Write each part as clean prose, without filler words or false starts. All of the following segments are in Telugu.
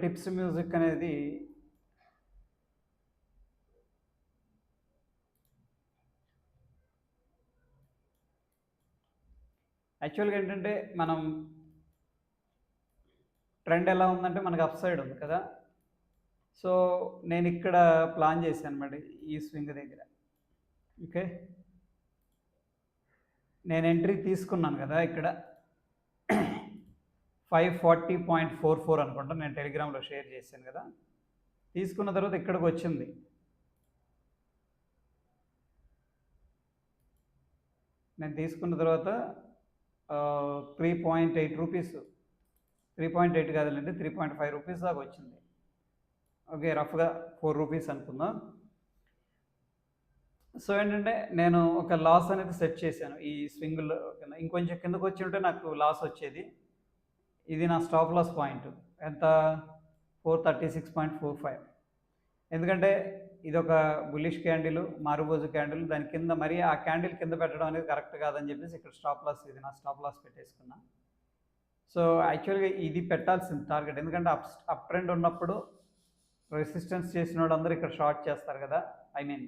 టిప్స్ మ్యూజిక్ అనేది యాక్చువల్‌గా ఏంటంటే, మనం ట్రెండ్ ఎలా ఉందంటే మనకు అప్ సైడ్ ఉంది కదా! సో, నేనిక్కడ ప్లాన్ చేశానన్నమాట ఈ స్వింగ్ దగ్గర. ఓకే. నేను ఎంట్రీ తీసుకున్నాను కదా! ఇక్కడ 540.44 అనుకుంటా. నేను టెలిగ్రామ్‌లో షేర్ చేశాను కదా! తీసుకున్న తర్వాత ఇక్కడికొచ్చింది. నేను తీసుకున్న తర్వాత 3.8 రూపీస్ 3.8 కాదులెండి. 3.5 రూపీస్ దాకా వచ్చింది. ఓకే. రఫ్‌గా 4 రూపీస్ అనుకుందాం. సో, ఏంటంటే నేను ఒక లాస్ అనేది సెట్ చేశాను. ఈ స్వింగ్‌లో ఇంకొంచెం కిందకొచ్చి ఉంటే నాకు లాస్ వచ్చేది. ఇది నా స్టాప్ లాస్ పాయింట్. ఎంత? 436.45. ఎందుకంటే ఇదొక బుల్లిష్ క్యాండిల్, మారుబోజు క్యాండిల్. దాని కింద మరి ఆ క్యాండిల్ కింద పెట్టడం అనేది కరెక్ట్ కాదని చెప్పేసి ఇక్కడ స్టాప్ లాస్, ఇది నా స్టాప్ లాస్ పెట్టేసుకున్నా. సో, యాక్చువల్‌గా ఇది పెట్టాల్సింది టార్గెట్. ఎందుకంటే అప్ ట్రెండ్ ఉన్నప్పుడు రెసిస్టెన్స్ చేసినోళ్ళందరూ ఇక్కడ షార్ట్ చేస్తారు కదా! ఐ మీన్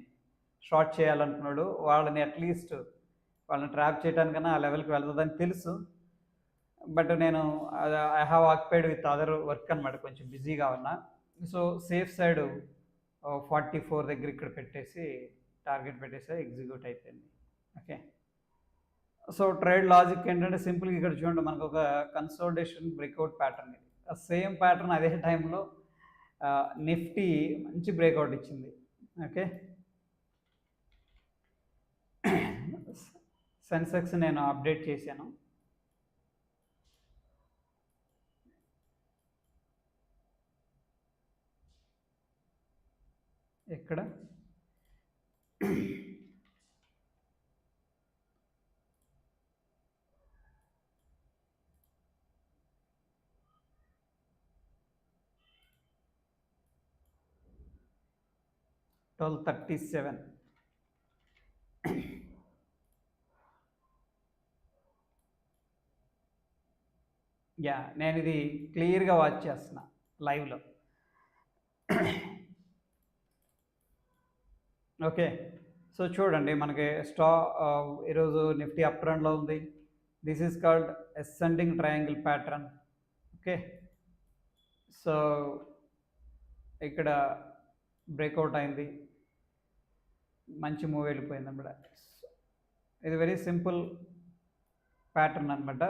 షార్ట్ చేయాలనుకున్నాడు వాళ్ళని అట్లీస్ట్ వాళ్ళని ట్రాప్ చేయడానికన్నా ఆ లెవెల్కి వెళ్తుందని తెలుసు. బట్ నేను I have occupied with other work అనమాట. కొంచెం బిజీగా ఉన్నా. సో, సేఫ్ సైడ్ 44 దగ్గర ఇక్కడ పెట్టేసి టార్గెట్ పెట్టేసి ఎగ్జిక్యూట్ అయిపోయింది. ఓకే. సో, ట్రేడ్ లాజిక్ ఏంటంటే సింపుల్గా ఇక్కడ చూడండి, మనకు ఒక కన్సోలిడేషన్ బ్రేక్అవుట్ ప్యాటర్న్ ఇది. ఆ సేమ్ ప్యాటర్న్ అదే టైంలో నిఫ్టీ మంచి బ్రేక్అవుట్ ఇచ్చింది. ఓకే. సెన్సెక్స్ నేను అప్డేట్ చేశాను. ఎక్కడ? $12.37. యా, నేను ఇది క్లియర్గా వాచ్ చేస్తున్నా లైవ్లో. ఓకే. సో, చూడండి మనకి ఈరోజు నిఫ్టీ అప్ ట్రెండ్లో ఉంది. This is called ascending triangle pattern. Okay. So, ఇక్కడ బ్రేక్అవుట్ అయింది, మంచి మూవ్ వెళ్ళిపోయింది అన్నమాట. ఇది వెరీ సింపుల్ ప్యాటర్న్ అనమాట.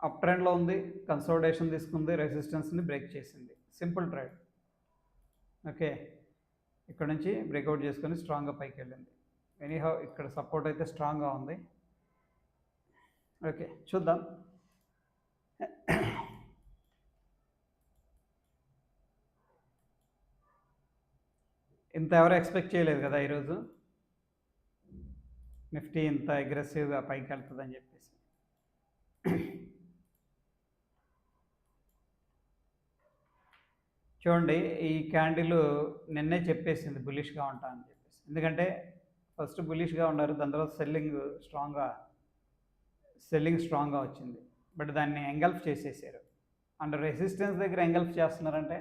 అప్ ట్రెండ్లో ఉంది, కన్సోలిడేషన్ తీసుకుంది, రెసిస్టెన్స్ని బ్రేక్ చేసింది. Simple trade. ఓకే. ఇక్కడ నుంచి బ్రేక్అవుట్ చేసుకొని స్ట్రాంగ్గా పైకి వెళ్ళింది. ఎనీహౌ ఇక్కడ సపోర్ట్ అయితే స్ట్రాంగ్గా ఉంది. ఓకే, చూద్దాం. ఇంత ఎవరు ఎక్స్పెక్ట్ చేయలేదు కదా ఈరోజు నిఫ్టీ ఇంత అగ్రెసివ్గా పైకి వెళ్తుందని చెప్పేసి. చూడండి, ఈ క్యాండిల్ నిన్నే చెప్పేసింది బులిష్గా ఉంటా అని చెప్పేసి. ఎందుకంటే ఫస్ట్ బులిష్గా ఉన్నారు, దాని తర్వాత సెల్లింగ్ స్ట్రాంగ్గా వచ్చింది. బట్ దాన్ని ఎంగల్ఫ్ చేసేసారు. అండ్ రెసిస్టెన్స్ దగ్గర ఎంగల్ఫ్ చేస్తున్నారంటే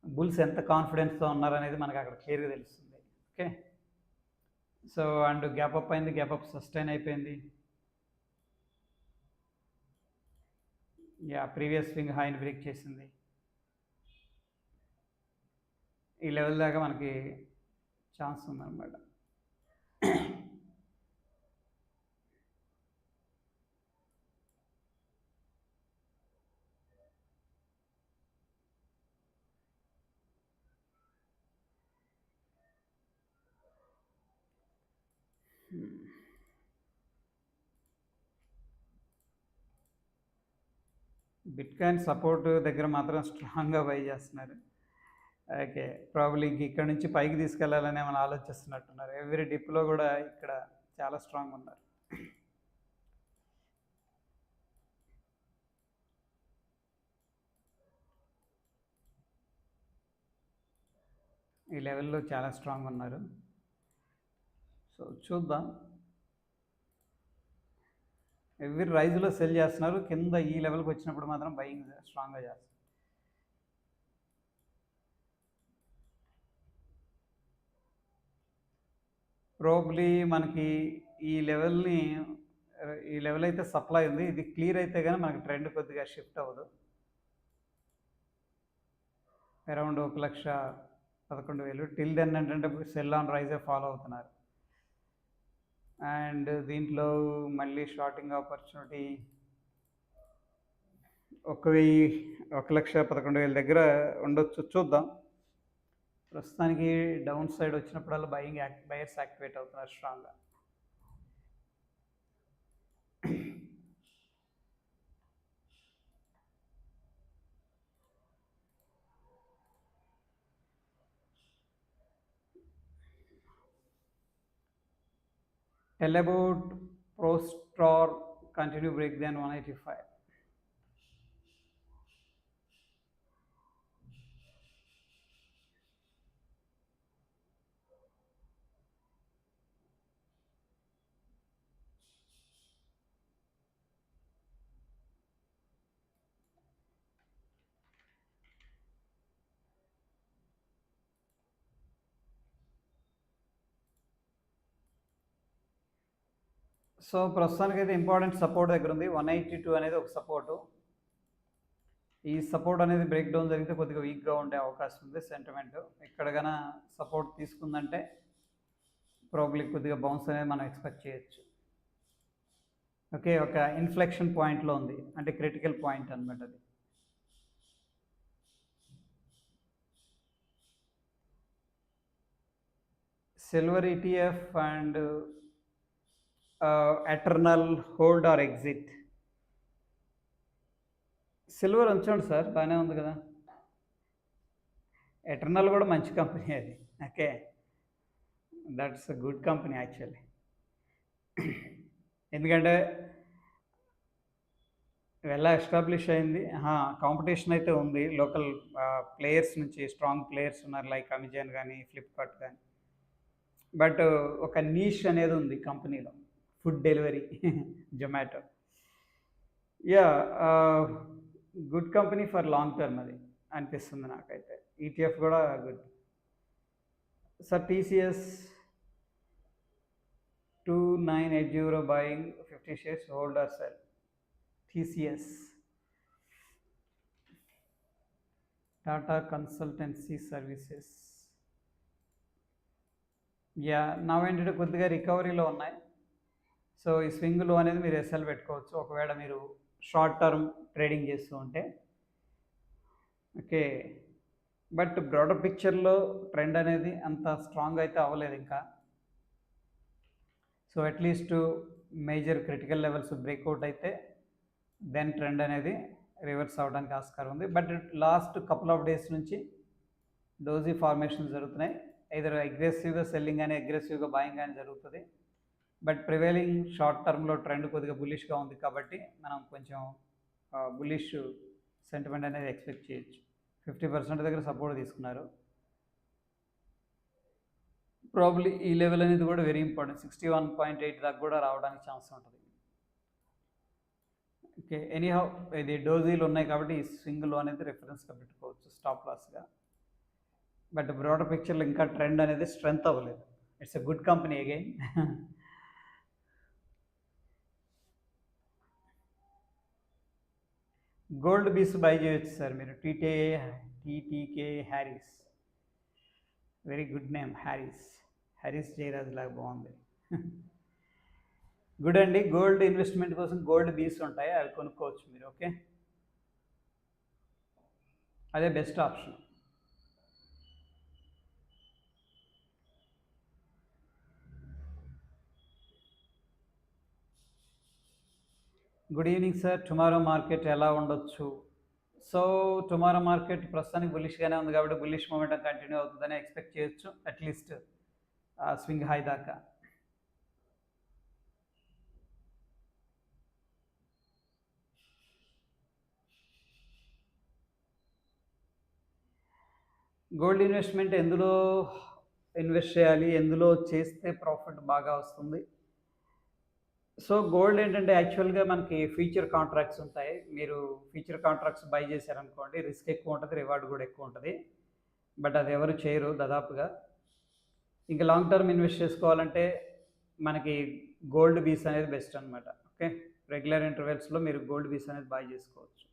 బుల్స్ ఎంత కాన్ఫిడెన్స్తో ఉన్నారనేది మనకు అక్కడ క్లియర్గా తెలుస్తుంది. Okay. So, and gap up అయింది, గ్యాప్ అప్ సస్టైన్ అయిపోయింది. యా, ప్రీవియస్ స్వింగ్ హైని బ్రేక్ చేసింది. ఈ లెవెల్ దాకా మనకి ఛాన్స్ ఉందన్నమాట. బిట్ కాయిన్ సపోర్ట్ దగ్గర మాత్రం స్ట్రాంగ్గా బై చేస్తున్నారు. ఓకే. ప్రాబ్లీ ఇంక ఇక్కడ నుంచి పైకి తీసుకెళ్లాలని ఏమైనా ఆలోచిస్తున్నట్టున్నారు. ఎవ్రీ డిప్లో కూడా ఇక్కడ చాలా స్ట్రాంగ్ ఉన్నారు. ఈ లెవెల్లో చాలా స్ట్రాంగ్ ఉన్నారు. సో, చూద్దాం. ఎవ్రీ రైజ్లో సెల్ చేస్తున్నారు, కింద ఈ లెవెల్కి వచ్చినప్పుడు మాత్రం బయింగ్ స్ట్రాంగ్గా చేస్తారు. ప్రోబ్లీ మనకి ఈ లెవెల్ని ఈ లెవెల్ అయితే సప్లై ఉంది, ఇది క్లియర్ అయితే కానీ మనకి ట్రెండ్ కొద్దిగా షిఫ్ట్ అవ్వదు. అరౌండ్ 1,11,000 టిల్ దెన్ ఏంటంటే సెల్ ఆన్ రైజే ఫాలో అవుతున్నారు. అండ్ దీంట్లో మళ్ళీ షార్టింగ్ ఆపర్చునిటీ 1,11,000 దగ్గర ఉండొచ్చు, చూద్దాం. ప్రస్తుతానికి డౌన్ సైడ్ వచ్చినప్పుడల్లా బయర్స్ యాక్టివేట్ అవుతున్నారు స్ట్రాంగ్గా. Tell about Prostor continue breakdown 185. So ప్రస్తుతానికి అయితే ఇంపార్టెంట్ సపోర్ట్ దగ్గర ఉంది, 182 అనేది ఒక సపోర్టు. ఈ సపోర్ట్ అనేది బ్రేక్ డౌన్ జరిగితే కొద్దిగా వీక్గా ఉండే అవకాశం ఉంది సెంటిమెంట్. ఇక్కడ కన్నా సపోర్ట్ తీసుకుందంటే ప్రాబ్లీ కొద్దిగా బౌన్స్ అనేది మనం ఎక్స్పెక్ట్ చేయొచ్చు. ఓకే, ఒక ఇన్ఫ్లెక్షన్ పాయింట్లో ఉంది, అంటే క్రిటికల్ పాయింట్ అనమాట అది. Silver ETF and eternal hold or exit. Silver ఉంచండి సార్, బాగానే ఉంది కదా. ఎటర్నల్ కూడా మంచి కంపెనీ అది. Okay, that's a good company actually. ఎందుకంటే ఎలా ఎస్టాబ్లిష్ అయింది, కాంపిటీషన్ అయితే ఉంది లోకల్ ప్లేయర్స్ నుంచి, స్ట్రాంగ్ ప్లేయర్స్ ఉన్నారు లైక్ అమెజాన్ కానీ ఫ్లిప్కార్ట్ కానీ. బట్ ఒక నీష్ అనేది ఉంది కంపెనీలో, food delivery, Zomato. Yeah, good company for long term అది అనిపిస్తుంది నాకైతే. ఈటీఎఫ్ కూడా good. Sir TCS 2980 buying 50 shares, hold are cell. TCS, Tata consultancy services. Yeah, ఏంటంటే కొద్దిగా రికవరీలో ఉన్నాయి. సో ఈ స్వింగ్లో అనేది మీరు ఎస్ఎల్ పెట్టుకోవచ్చు ఒకవేళ మీరు షార్ట్ టర్మ్ ట్రేడింగ్ చేస్తూ ఉంటే. ఓకే, బట్ బ్రాడర్ పిక్చర్లో ట్రెండ్ అనేది అంత స్ట్రాంగ్ అయితే అవ్వలేదు ఇంకా. So at least major critical levels breakout అయితే దెన్ ట్రెండ్ అనేది రివర్స్ అవ్వడానికి ఆస్కారం ఉంది. But last couple of days నుంచి డోజీ ఫార్మేషన్ జరుగుతున్నాయి. ఐదర్ అగ్రెసివ్గా సెల్లింగ్ కానీ అగ్రెసివ్గా బాయింగ్ కానీ జరుగుతుంది. బట్ ప్రివైలింగ్ షార్ట్ టర్మ్లో ట్రెండ్ కొద్దిగా బుల్లిష్గా ఉంది కాబట్టి మనం కొంచెం బుల్లిష్ సెంటిమెంట్ అనేది ఎక్స్పెక్ట్ చేయొచ్చు. 50% దగ్గర సపోర్ట్ తీసుకున్నారు. ప్రాబ్లీ ఈ లెవెల్ అనేది కూడా వెరీ ఇంపార్టెంట్, 61.8 దాకా కూడా రావడానికి ఛాన్స్ ఉంటుంది. ఓకే, ఎనీహౌ ఇది డోజీలు ఉన్నాయి కాబట్టి ఈ స్వింగ్లో అనేది రిఫరెన్స్గా పెట్టుకోవచ్చు స్టాప్ లాస్గా. బట్ బ్రాడర్ పిక్చర్లో ఇంకా ట్రెండ్ అనేది స్ట్రెంత్ అవ్వలేదు. It's a good company again. Gold BeES buy చేయొచ్చు సార్ మీరు, TTK Harris, very good name Harris Jayaraj లాగా బాగుంది. గుడ్ అండి. గోల్డ్ ఇన్వెస్ట్మెంట్ కోసం గోల్డ్ బీస్ ఉంటాయి, అవి కొనుక్కోవచ్చు మీరు. ఓకే, అదే best option. Good evening sir, tomorrow market ఎలా ఉండొచ్చు? సో టుమారో మార్కెట్ ప్రస్తుతానికి బుల్లిష్గానే ఉంది కాబట్టి బుల్లిష్ మూమెంటం కంటిన్యూ అవుతుందని ఎక్స్పెక్ట్ చేయొచ్చు, అట్లీస్ట్ స్వింగ్ హై దాకా. గోల్డ్ ఇన్వెస్ట్మెంట్ ఎందులో ఇన్వెస్ట్ చేయాలి, ఎందులో చేస్తే ప్రాఫిట్ బాగా వస్తుంది? సో గోల్డ్ ఏంటంటే యాక్చువల్‌గా మనకి ఫ్యూచర్ కాంట్రాక్ట్స్ ఉంటాయి. మీరు ఫ్యూచర్ కాంట్రాక్ట్స్ బై చేశారనుకోండి రిస్క్ ఎక్కువ ఉంటది. రివార్డ్ కూడా ఎక్కువ ఉంటది. బట్ అది ఎవరు చేయరు దాదాపుగా. ఇంకా లాంగ్ టర్మ్ ఇన్వెస్ట్ చేసుకోవాలంటే మనకి గోల్డ్ బీస్ అనేది బెస్ట్ అనమాట. ఓకే. రెగ్యులర్ ఇంటర్వెల్స్‌లో మీరు గోల్డ్ బీస్ అనేది బై చేసుకోవచ్చు.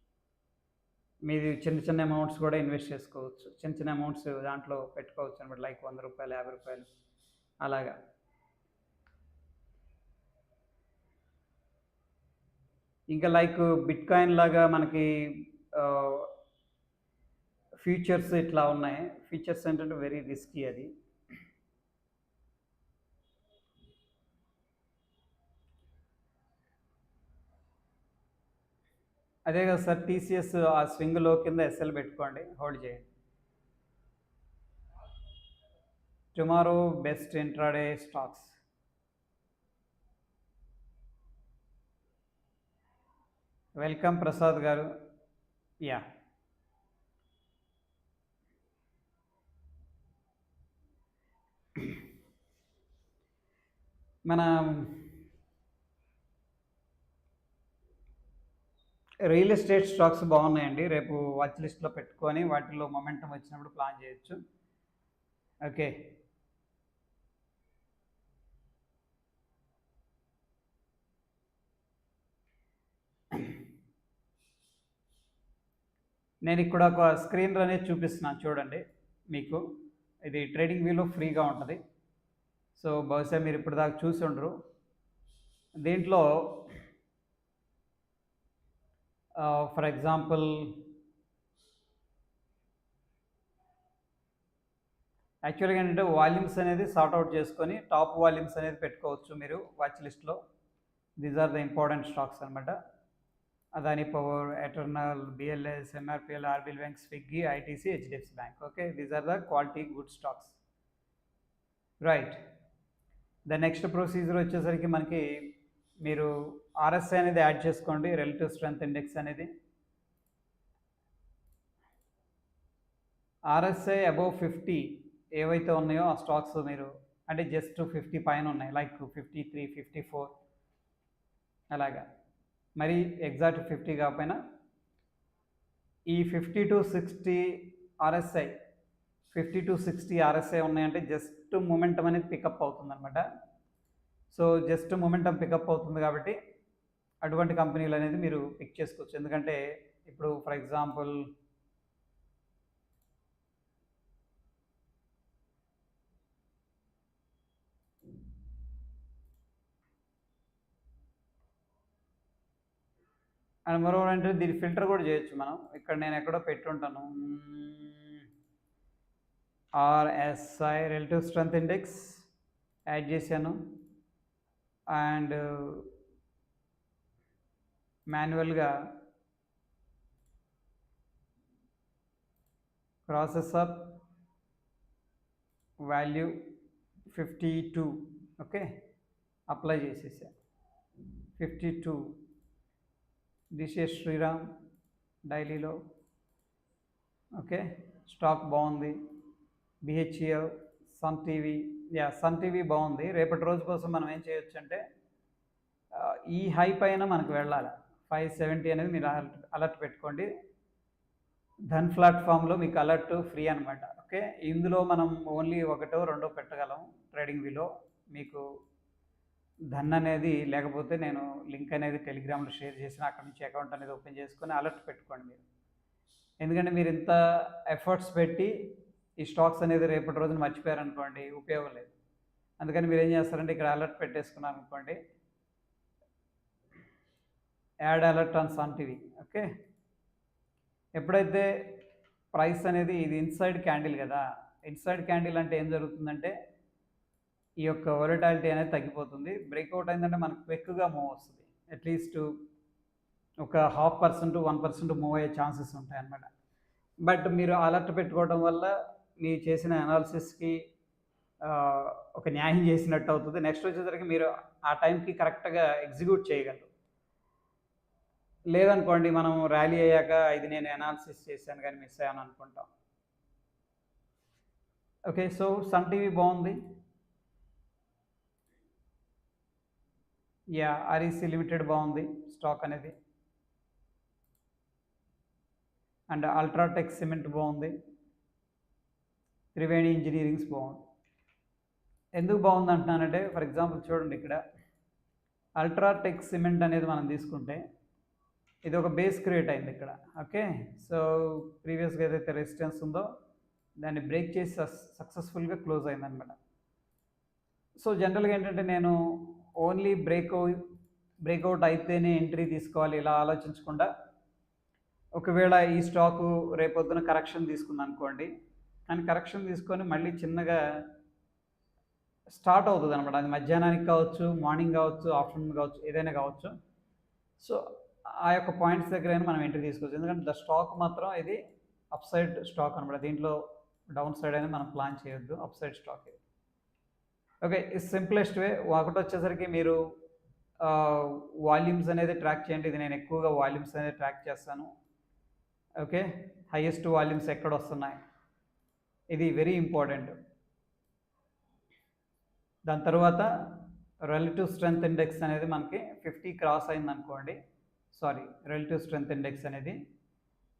మీది చిన్న చిన్న అమౌంట్స్ కూడా ఇన్వెస్ట్ చేసుకోవచ్చు. చిన్న చిన్న అమౌంట్స్ దాంట్లో పెట్టుకోవచ్చు అనమాట. లైక్ రూ. 100, రూ. 50 అలాగా. ఇంకా లైక్ బిట్‌కాయిన్ లాగా మనకి ఆహ్, ఫ్యూచర్స్ ఇట్లా ఉన్నాయి. ఫ్యూచర్స్ ఏంటంటే వెరీ రిస్కీ అది. అదే కదా సార్ టీసీఎస్ ఆ స్వింగ్‌లో కింద ఎస్ఎల్ పెట్టుకోండి. హోల్డ్ చేయండి. Tomorrow best intraday stocks. Welcome Prasad గారు. యాహ్! మన రియల్ ఎస్టేట్ స్టాక్స్ బాగున్నాయండి. రేపు వాచ్ లిస్ట్‌లో పెట్టుకొని వాటిలో మొమెంటమ్ వచ్చినప్పుడు ప్లాన్ చేయొచ్చు. ఓకే. నేను ఇక్కడ ఒక స్క్రీన్ అనేది చూపిస్తున్నాను చూడండి మీకు. ఇది ట్రేడింగ్ వ్యూలో ఫ్రీగా ఉంటుంది. సో బహుశా మీరు ఇప్పటిదాకా చూసి ఉండరు. దీంట్లో ఫర్ ఎగ్జాంపుల్ యాక్చువల్గా ఏంటంటే వాల్యూమ్స్ అనేది సార్ట్ అవుట్ చేసుకొని టాప్ వాల్యూమ్స్ అనేది పెట్టుకోవచ్చు మీరు వాచ్ లిస్ట్లో. These are the important stocks అనమాట. Adani power, Eternal, BLS, MRPL, RBL bank, Swiggy, ITC, HDFC bank. Okay, these are the quality good stocks. Right. The next procedure వచ్చేసరికి మనకి మీరు ఆర్ఎస్ఐ అనేది యాడ్ చేసుకోండి, రిలేటివ్ స్ట్రెంత్ ఇండెక్స్ అనేది. ఆర్ఎస్ఐ అబౌవ్ 50 ఏవైతే ఉన్నాయో ఆ స్టాక్స్ మీరు అంటే జస్ట్ 50 పైన ఉన్నాయి, లైక్ 53, 54 అలాగా. మరి ఎగ్జాక్ట్ 50 కాకపోయినా ఈ 50-60 ఆర్ఎస్ఐ 50-60 ఆర్ఎస్ఐ ఉన్నాయంటే జస్ట్ మొమెంటం అనేది పికప్ అవుతుంది అనమాట. సో జస్ట్ మొమెంటం పికప్ అవుతుంది కాబట్టి అటువంటి కంపెనీలు అనేది మీరు పిక్ చేసుకోవచ్చు. ఎందుకంటే ఇప్పుడు ఫర్ ఎగ్జాంపుల్ అండ్ మరోవర్ అంటే దీన్ని ఫిల్టర్ కూడా చేయొచ్చు మనం. ఇక్కడ నేను ఎక్కడో పెట్టుంటాను, RSI relative strength index add చేశాను. అండ్ మాన్యువల్గా ప్రాసెసర్ వాల్యూ 52 ఓకే అప్లై చేసేసా. 52 డిషెస్ శ్రీరామ్ డైలీలో. ఓకే, స్టాక్ బాగుంది. బిహెచ్ఈఎల్, సన్ టీవీ. సన్ టీవీ బాగుంది. రేపటి రోజు కోసం మనం ఏం చేయొచ్చు అంటే ఈ హై పైన మనకు వెళ్ళాలి. 570 అనేది మీరు అలర్ట్ పెట్టుకోండి. ధన్ ప్లాట్ఫామ్లో మీకు అలర్ట్ ఫ్రీ అనమాట. ఓకే, ఇందులో మనం ఓన్లీ ఒకటో రెండో పెట్టగలం ట్రేడింగ్ వ్యూలో. మీకు ధన్ అనేది లేకపోతే నేను లింక్ అనేది టెలిగ్రామ్లో షేర్ చేసిన అక్కడ నుంచి అకౌంట్ అనేది ఓపెన్ చేసుకొని అలర్ట్ పెట్టుకోండి మీరు. ఎందుకంటే మీరు ఇంత ఎఫర్ట్స్ పెట్టి ఈ స్టాక్స్ అనేది రేపటి రోజున మర్చిపోయారనుకోండి ఉపయోగం లేదు. అందుకని మీరు ఏం చేస్తారంటే ఇక్కడ అలర్ట్ పెట్టేసుకున్నారు అనుకోండి, add alert on Sun TV. Okay, ఎప్పుడైతే ప్రైస్ అనేది ఇది ఇన్సైడ్ క్యాండిల్ కదా, ఇన్సైడ్ క్యాండిల్ అంటే ఏం జరుగుతుందంటే ఈ యొక్క వొలటాలిటీ అనేది తగ్గిపోతుంది. బ్రేక్అవుట్ అయిందంటే మనకు క్విక్గా మూవ్ వస్తుంది. అట్లీస్ట్ ఒక 0.5% 1% మూవ్ అయ్యే ఛాన్సెస్ ఉంటాయి అన్నమాట. బట్ మీరు అలర్ట్ పెట్టుకోవడం వల్ల మీ చేసిన అనాలిసిస్కి ఒక న్యాయం చేసినట్టు అవుతుంది. నెక్స్ట్ వచ్చేసరికి మీరు ఆ టైంకి కరెక్ట్గా ఎగ్జిక్యూట్ చేయగలరు. లేదనుకోండి మనం ర్యాలీ అయ్యాక ఇది నేను అనాలిసిస్ చేశాను కానీ మిస్ అయ్యాను అనుకుంటాం. ఓకే, సో సన్ టీవీ బాగుంది. యా, ఆర్ఈసీ లిమిటెడ్ బాగుంది స్టాక్ అనేది, అండ్ అల్ట్రాటెక్ సిమెంట్ బాగుంది, త్రివేణి ఇంజనీరింగ్స్ బాగుంది. ఎందుకు బాగుంది అంటున్నానంటే, ఫర్ ఎగ్జాంపుల్ చూడండి ఇక్కడ అల్ట్రాటెక్ సిమెంట్ అనేది మనం తీసుకుంటే ఇది ఒక బేస్ క్రియేట్ అయింది ఇక్కడ. ఓకే, సో ప్రీవియస్గా ఏదైతే రెసిస్టెన్స్ ఉందో దాన్ని బ్రేక్ చేసి సక్సెస్ఫుల్గా క్లోజ్ అయిందనమాట. సో జనరల్గా ఏంటంటే నేను ఓన్లీ బ్రేక్అవుట్ అయితేనే ఎంట్రీ తీసుకోవాలి ఇలా ఆలోచించకుండా, ఒకవేళ ఈ స్టాకు రేపొద్దున కరెక్షన్ తీసుకుంది అనుకోండి, కానీ కరెక్షన్ తీసుకొని మళ్ళీ చిన్నగా స్టార్ట్ అవుతుంది అనమాట. అది మధ్యాహ్నానికి కావచ్చు, మార్నింగ్ కావచ్చు, ఆఫ్టర్నూన్ కావచ్చు, ఏదైనా కావచ్చు. సో ఆ యొక్క పాయింట్స్ దగ్గర మనం ఎంట్రీ తీసుకోవచ్చు, ఎందుకంటే ద స్టాక్ మాత్రం ఇది అప్ సైడ్ స్టాక్ అనమాట. దీంట్లో డౌన్ సైడ్ అనేది మనం ప్లాన్ చేయొద్దు, అప్ సైడ్ స్టాక్ ఇది. ఓకే, ఈ సింప్లెస్ట్ వే ఒకటి వచ్చేసరికి మీరు వాల్యూమ్స్ అనేది ట్రాక్ చేయండి. ఇది నేను ఎక్కువగా వాల్యూమ్స్ అనేది ట్రాక్ చేస్తాను. ఓకే, హైయెస్ట్ వాల్యూమ్స్ ఎక్కడ వస్తున్నాయి, ఇది వెరీ ఇంపార్టెంట్. దాని తర్వాత రిలేటివ్ స్ట్రెంగ్త్ ఇండెక్స్ అనేది మనకి 50 క్రాస్ అయింది అనుకోండి, రిలేటివ్ స్ట్రెంగ్త్ ఇండెక్స్ అనేది,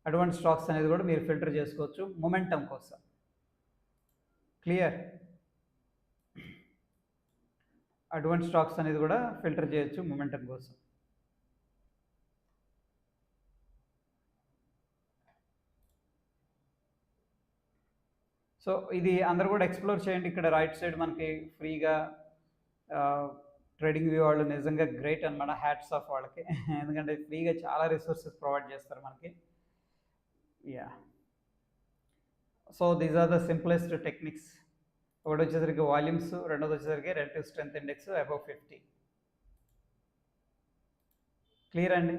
అటువంటి స్టాక్స్ అనేది కూడా మీరు ఫిల్టర్ చేసుకోవచ్చు మొమెంటం కోసం. క్లియర్? అటువంటి స్టాక్స్ అనేది కూడా ఫిల్టర్ చేయొచ్చు మొమెంటం కోసం. సో ఇది అందరూ కూడా ఎక్స్ప్లోర్ చేయండి. ఇక్కడ రైట్ సైడ్ మనకి ఫ్రీగా ట్రేడింగ్ వ్యూ వాళ్ళు నిజంగా గ్రేట్ అనమాట, హ్యాట్స్ ఆఫ్ వాళ్ళకి. ఎందుకంటే ఫ్రీగా చాలా రిసోర్సెస్ ప్రొవైడ్ చేస్తారు మనకి. Yeah, so these are the simplest techniques. ఒకటి వచ్చేసరికి వాల్యూమ్స్, రెండోది వచ్చేసరికి relative strength index above 50. Clear అండి?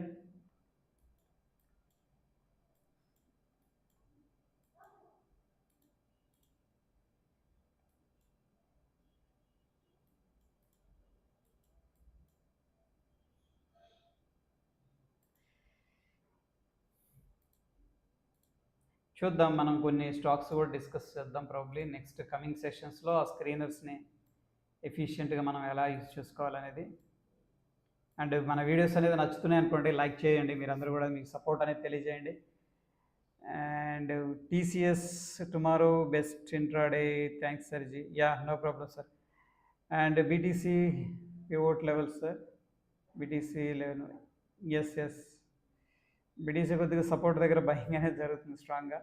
చూద్దాం, మనం కొన్ని స్టాక్స్ కూడా డిస్కస్ చేద్దాం ప్రాబ్లీ నెక్స్ట్ కమింగ్ సెషన్స్లో. ఆ స్క్రీనర్స్ని ఎఫిషియెంట్గా మనం ఎలా యూజ్ చేసుకోవాలనేది. అండ్ మన వీడియోస్ అనేది నచ్చుతున్నాయి అనుకోండి, లైక్ చేయండి, మీరందరూ కూడా మీకు సపోర్ట్ అనేది తెలియజేయండి. And TCS tomorrow best intraday, thanks సర్జీ. Yeah, no problem sir. And BTC pivot levels sir, BTC level, yes BTC కొద్దిగా సపోర్ట్ దగ్గర బయింగ్ అనేది జరుగుతుంది స్ట్రాంగ్గా.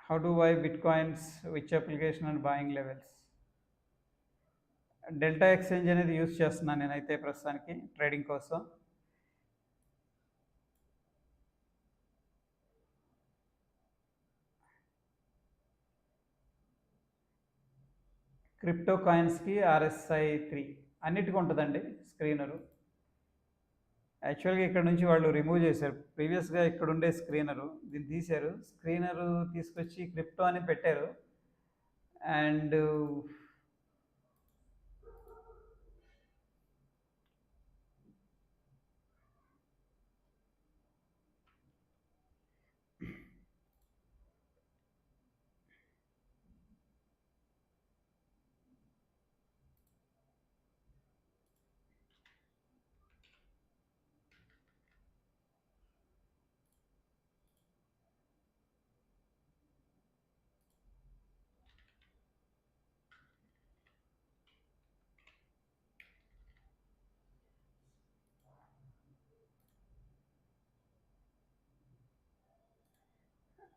How to buy bitcoins, which application and buying levels? Delta exchange అనేది యూజ్ చేస్తున్నాను నేనైతే ప్రస్తుతానికి ట్రేడింగ్ కోసం. క్రిప్టో కాయిన్స్కి RSI 3 అన్నిటికీ ఉంటుందండి స్క్రీనరు. యాక్చువల్గా ఇక్కడ నుంచి వాళ్ళు రిమూవ్ చేశారు, ప్రీవియస్గా ఇక్కడ ఉండే స్క్రీనరు దీన్ని తీశారు, స్క్రీనరు తీసుకొచ్చి క్రిప్టో అని పెట్టారు. And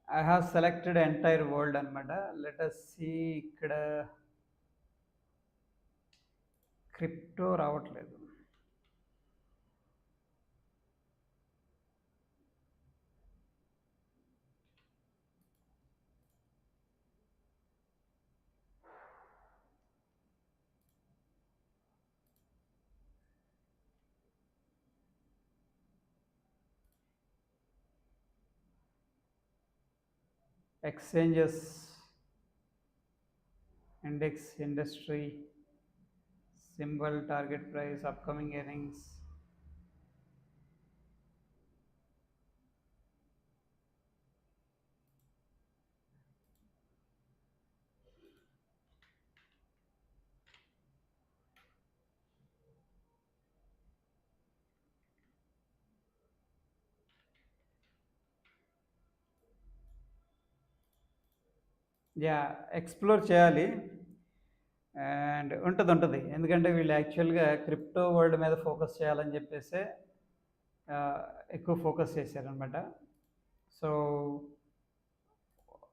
I have selected entire world అనమాట. Let us see, ఇక్కడ క్రిప్టో రావట్లేదు. Exchanges, index, industry, symbol, target price, upcoming earnings. Yeah explore చేయాలి. అండ్ ఉంటది. ఎందుకంటే వీళ్ళు యాక్చువల్‌గా క్రిప్టో వరల్డ్ మీద ఫోకస్ చేయాలని చెప్పేసే ఎక్కువ ఫోకస్ చేశారనమాట. So,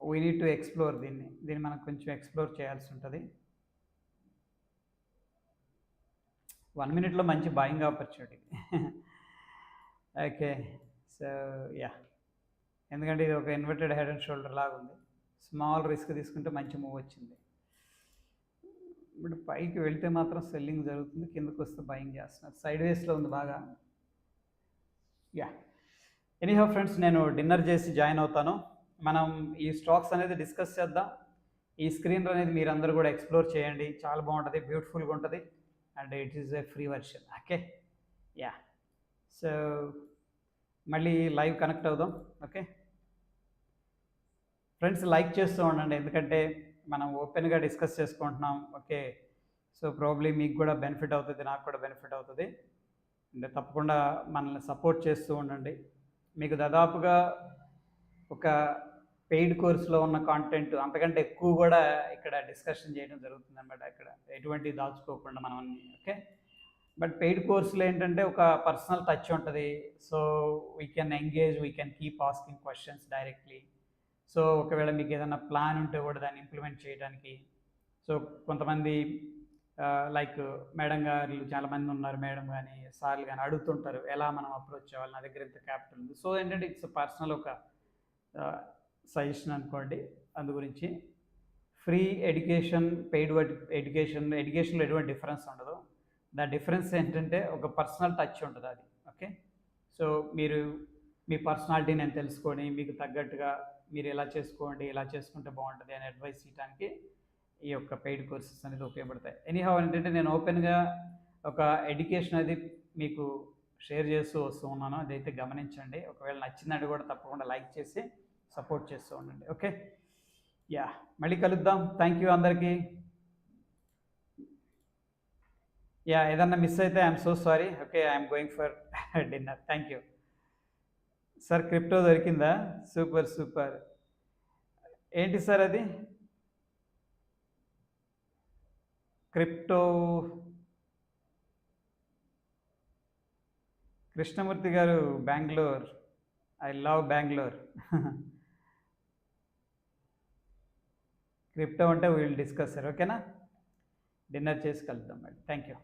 we need to explore దీన్ని. దీన్ని మనం కొంచెం ఎక్స్‌ప్లోర్ చేయాల్సి ఉంటది. 1 మినిట్‌లో మంచి buying opportunity. Okay. So, yeah! ఎందుకంటే ఇది ఒక ఇన్వర్టెడ్ హెడ్ అండ్ షోల్డర్ లాగుంది. స్మాల్ రిస్క్ తీసుకుంటే మంచి మూవ్ వచ్చింది. ఇప్పుడు పైకి వెళ్తే మాత్రం సెల్లింగ్ జరుగుతుంది. కిందకొస్తే బయింగ్ చేస్తున్నారు. సైడ్‌వేస్‌లో ఉంది బాగా. యాహ్! ఎనీహౌ ఫ్రెండ్స్, నేను డిన్నర్ చేసి జాయిన్ అవుతాను. మనం ఈ స్టాక్స్ అనేది డిస్కస్ చేద్దాం. ఈ స్క్రీన్ అనేది మీరందరూ కూడా ఎక్స్‌ప్లోర్ చేయండి. చాలా బాగుంటది. బ్యూటిఫుల్‌గా ఉంటది. And it is a free version. Okay. Yeah! So, మళ్ళీ లైవ్ కనెక్ట్ అవుదాం. ఓకే. ఫ్రెండ్స్ లైక్ చేస్తూ ఉండండి. ఎందుకంటే మనం ఓపెన్‌గా డిస్కస్ చేసుకుంటున్నాం. ఓకే. సో, ప్రాబబ్లీ మీకు కూడా బెనిఫిట్ అవుతది. నాకు కూడా బెనిఫిట్ అవుతది. అండ్ తప్పకుండా మనల్ని సపోర్ట్ చేస్తూ ఉండండి. మీకు దాదాపుగా ఒక పెయిడ్ కోర్స్‌లో ఉన్న కాంటెంట్ అంతకంటే ఎక్కువ కూడా ఇక్కడ డిస్కషన్ చేయడం జరుగుతుందనమాట. ఇక్కడ ఎటువంటి దాచుకోకుండా మనం అన్నీ. ఓకే. బట్ పెయిడ్ కోర్సులో ఏంటంటే ఒక పర్సనల్ టచ్ ఉంటది. So, we can engage, we can keep asking questions directly. So, ఒకవేళ మీకు ఏదైనా ప్లాన్ ఉంటే కూడా దాన్ని ఇంప్లిమెంట్ చేయడానికి. సో, కొంతమంది లైక్ మేడం గారు చాలామంది ఉన్నారు. మేడం గాని, సార్‌లు గాని అడుగుతుంటారు. ఎలా మనం అప్రోచ్ అవ్వాలి? నా దగ్గర ఇంత క్యాపిటల్ ఉంది. సో, ఏంటంటే ఇట్స్ పర్సనల్ ఒక సజెషన్ అనుకోండి. అందు గురించి ఫ్రీ ఎడ్యుకేషన్, పెయిడ్ ఎడ్యుకేషన్‌లో ఎటువంటి డిఫరెన్స్ ఉండదు. డిఫరెన్స్ ఏంటంటే ఒక పర్సనల్ టచ్ ఉంటది అది. ఓకే. సో, మీరు మీ పర్సనాలిటీ నేను తెలుసుకొని మీకు తగ్గట్టుగా మీరు ఇలా చేసుకోండి, ఇలా చేసుకుంటే బాగుంటది అని అడ్వైస్ ఇవ్వడానికి ఈ యొక్క పెయిడ్ కోర్సెస్ అనేది ఉపయోగపడతాయి. ఎనీహౌ ఏంటంటే నేను ఓపెన్‌గా ఒక ఎడ్యుకేషన్ అది మీకు షేర్ చేస్తూ వస్తూ ఉన్నాను. అదైతే గమనించండి. ఒకవేళ నచ్చిందంటే కూడా తప్పకుండా లైక్ చేసి సపోర్ట్ చేస్తూ ఉండండి. ఓకే. యాహ్! మళ్ళీ కలుద్దాం. థ్యాంక్ యూ అందరికీ. యాహ్! ఏదన్నా మిస్ అయితే I'm so sorry. Okay. I'm going for dinner. Thank you. Sir crypto దొరికిందా? సూపర్. సూపర్. ఏంటి సార్ అది? క్రిప్టో కృష్ణమూర్తి గారు Bengaluru. I love Bengaluru. Crypto అంటే విల్ డిస్కస్ సార్. ఓకేనా? డిన్నర్ చేసి కలుద్దాం మళ్ళీ. Thank you.